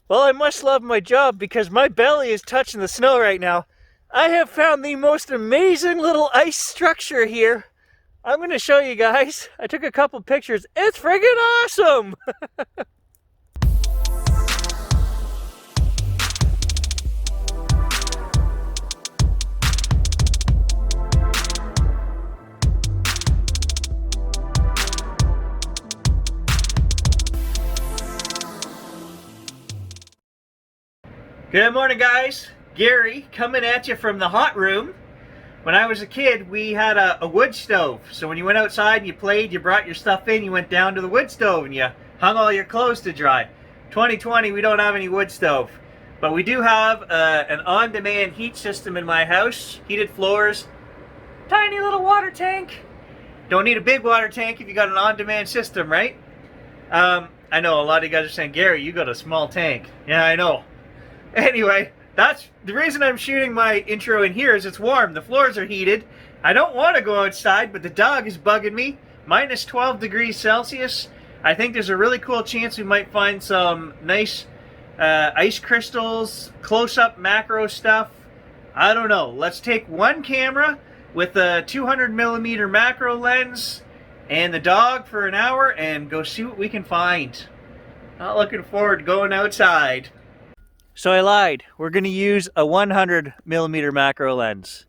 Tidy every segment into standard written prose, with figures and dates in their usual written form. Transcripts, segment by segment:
Well, I must love my job because my belly is touching the snow right now. I have found the most amazing little ice structure here. I'm going to show you guys. I took a couple pictures. It's friggin' awesome! Good morning, guys. Gary coming at you from the hot room. When I was a kid, we had a wood stove. So when you went outside and you played, you brought your stuff in, you went down to the wood stove and you hung all your clothes to dry. 2020, we don't have any wood stove. But we do have an on-demand heat system in my house. Heated floors, tiny little water tank. Don't need a big water tank if you got an on-demand system, right? I know a lot of you guys are saying, Gary, you got a small tank. Yeah, I know. Anyway, that's the reason I'm shooting my intro in here is it's warm. The floors are heated. I don't want to go outside, but the dog is bugging me. Minus 12 degrees Celsius. I think there's a really cool chance we might find some nice ice crystals, close-up macro stuff. I don't know. Let's take one camera with a 200 millimeter macro lens and the dog for an hour and go see what we can find. Not looking forward to going outside. So I lied. We're going to use a 100 millimeter macro lens.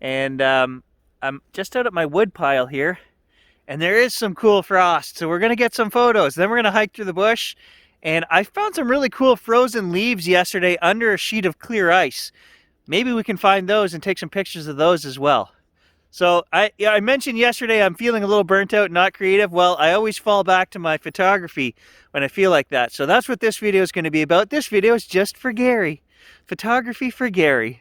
And I'm just out at my wood pile here. And there is some cool frost. So we're going to get some photos. Then we're going to hike through the bush. And I found some really cool frozen leaves yesterday under a sheet of clear ice. Maybe we can find those and take some pictures of those as well. So I mentioned yesterday I'm feeling a little burnt out, not creative. Well, I always fall back to my photography when I feel like that. So that's what this video is going to be about. This video is just for Gary. Photography for Gary.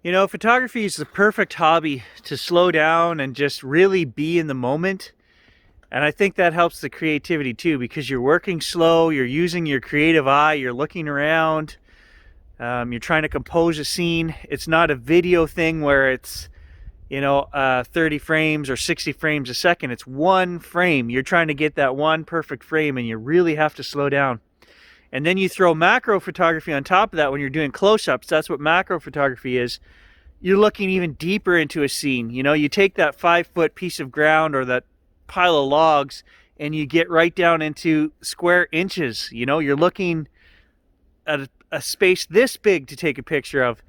You know, photography is the perfect hobby to slow down and just really be in the moment. And I think that helps the creativity too, because you're working slow, you're using your creative eye, you're looking around, you're trying to compose a scene. It's not a video thing where it's, 30 frames or 60 frames a second. It's one frame. You're trying to get that one perfect frame and you really have to slow down. And then you throw macro photography on top of that when you're doing close-ups. That's what macro photography is. You're looking even deeper into a scene. You take that 5-foot piece of ground or that pile of logs and you get right down into square inches. You're looking at a space this big to take a picture of.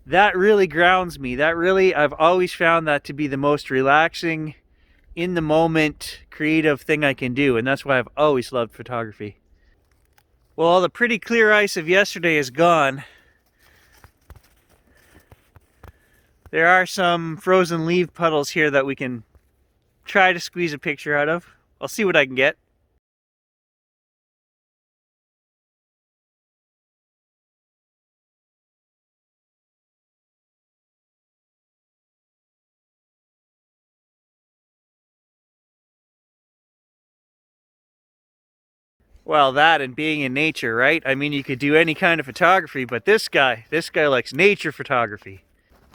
That really grounds me. I've always found that to be the most relaxing, in the moment, creative thing I can do. And that's why I've always loved photography. Well, all the pretty clear ice of yesterday is gone. There are some frozen leaf puddles here that we can try to squeeze a picture out of. I'll see what I can get. Well, that and being in nature, right? I mean, you could do any kind of photography, but this guy likes nature photography.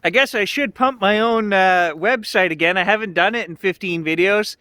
I guess I should pump my own website again. I haven't done it in 15 videos.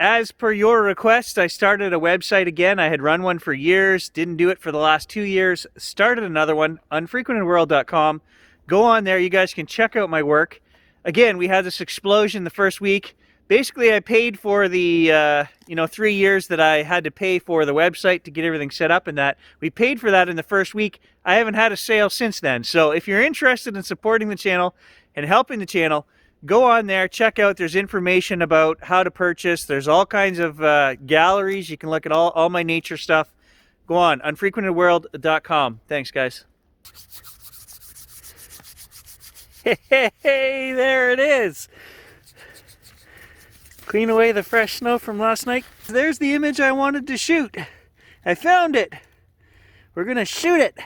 As per your request, I started a website again. I had run one for years, didn't do it for the last 2 years, started another one, unfrequentedworld.com. Go on there, you guys can check out my work. Again, we had this explosion the first week. Basically, I paid for the 3 years that I had to pay for the website to get everything set up and that. We paid for that in the first week. I haven't had a sale since then. So if you're interested in supporting the channel and helping the channel, go on there, check out. There's information about how to purchase. There's all kinds of galleries. You can look at all my nature stuff. Go on, unfrequentedworld.com. Thanks, guys. Hey, there it is. Clean away the fresh snow from last night. There's the image I wanted to shoot. I found it. We're gonna shoot it.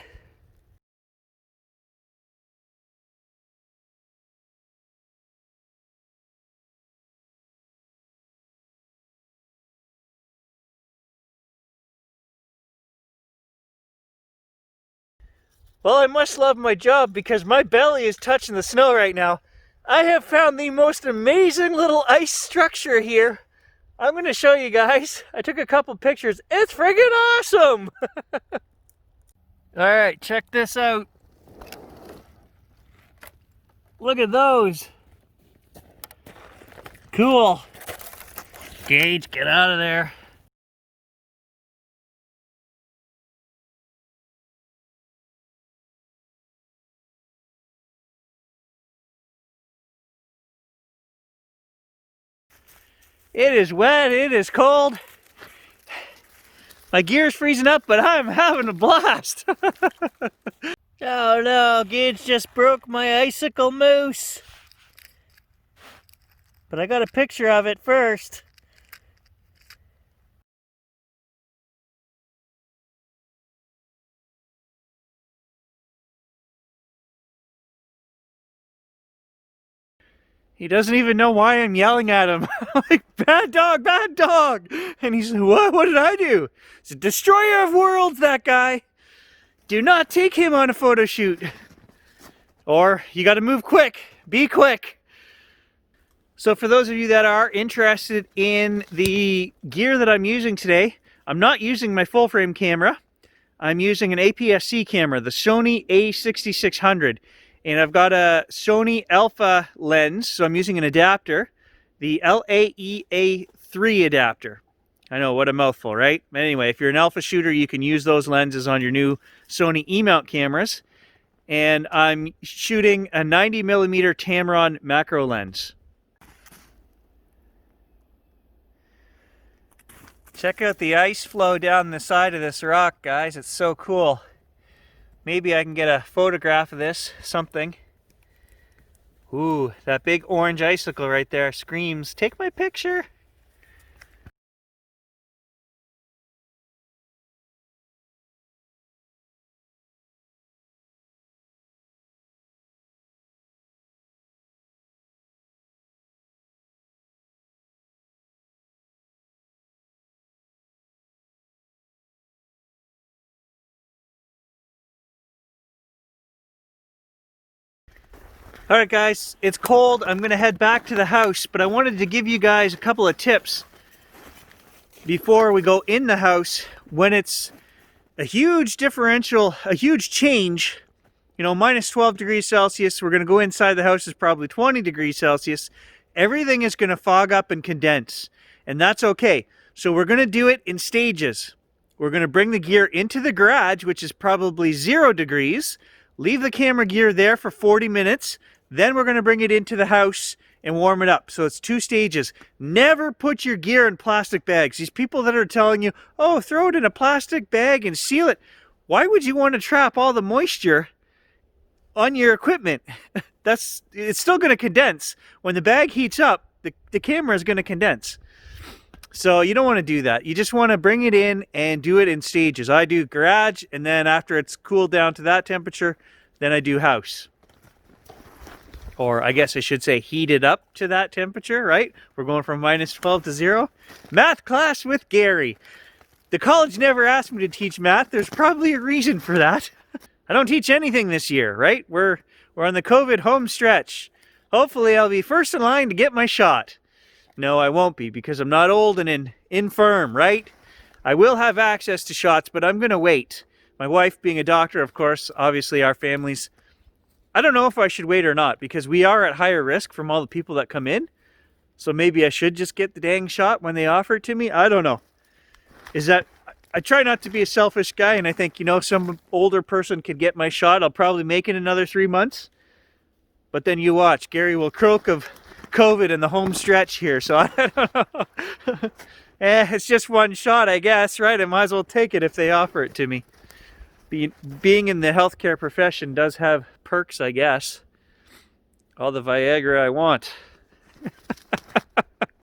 Well, I must love my job because my belly is touching the snow right now. I have found the most amazing little ice structure here. I'm going to show you guys. I took a couple pictures. It's friggin' awesome! Alright, check this out. Look at those. Cool. Gage, get out of there. It is wet, it is cold. My gear's freezing up, but I'm having a blast. Oh no, Gage just broke my icicle moose. But I got a picture of it first. He doesn't even know why I'm yelling at him. I'm like, bad dog, bad dog. And he's like, what? What did I do? He's a destroyer of worlds, that guy. Do not take him on a photo shoot. Or you got to move quick. Be quick. So for those of you that are interested in the gear that I'm using today, I'm not using my full frame camera. I'm using an APS-C camera, the Sony a6600. And I've got a Sony Alpha lens, so I'm using an adapter, the LAEA3 adapter. I know, what a mouthful, right? But anyway, if you're an Alpha shooter, you can use those lenses on your new Sony E-mount cameras. And I'm shooting a 90mm Tamron macro lens. Check out the ice flow down the side of this rock, guys. It's so cool. Maybe I can get a photograph of this, something. Ooh, that big orange icicle right there screams, take my picture. Alright guys, it's cold. I'm going to head back to the house, but I wanted to give you guys a couple of tips before we go in the house when it's a huge differential, a huge change. You know, minus 12 degrees Celsius. We're going to go inside the house, is probably 20 degrees Celsius. Everything is going to fog up and condense, and that's okay. So we're going to do it in stages. We're going to bring the gear into the garage, which is probably 0 degrees. Leave the camera gear there for 40 minutes. Then we're going to bring it into the house and warm it up. So it's 2 stages. Never put your gear in plastic bags. These people that are telling you, oh, throw it in a plastic bag and seal it. Why would you want to trap all the moisture on your equipment? It's still going to condense. When the bag heats up, the camera is going to condense. So you don't want to do that. You just want to bring it in and do it in stages. I do garage, and then after it's cooled down to that temperature, then I do house. Or I guess I should say heat it up to that temperature, right? We're going from minus 12 to 0. Math class with Gary. The college never asked me to teach math. There's probably a reason for that. I don't teach anything this year, right? We're on the COVID home stretch. Hopefully I'll be first in line to get my shot. No, I won't be because I'm not old and infirm, right? I will have access to shots, but I'm going to wait. My wife being a doctor, of course, obviously our families. I don't know if I should wait or not because we are at higher risk from all the people that come in. So maybe I should just get the dang shot when they offer it to me. I don't know. I try not to be a selfish guy, and I think, you know, some older person could get my shot. I'll probably make it another 3 months. But then you watch, Gary will croak of COVID in the home stretch here. So I don't know. It's just one shot, I guess, right? I might as well take it if they offer it to me. Being in the healthcare profession does have perks, I guess. All the Viagra I want.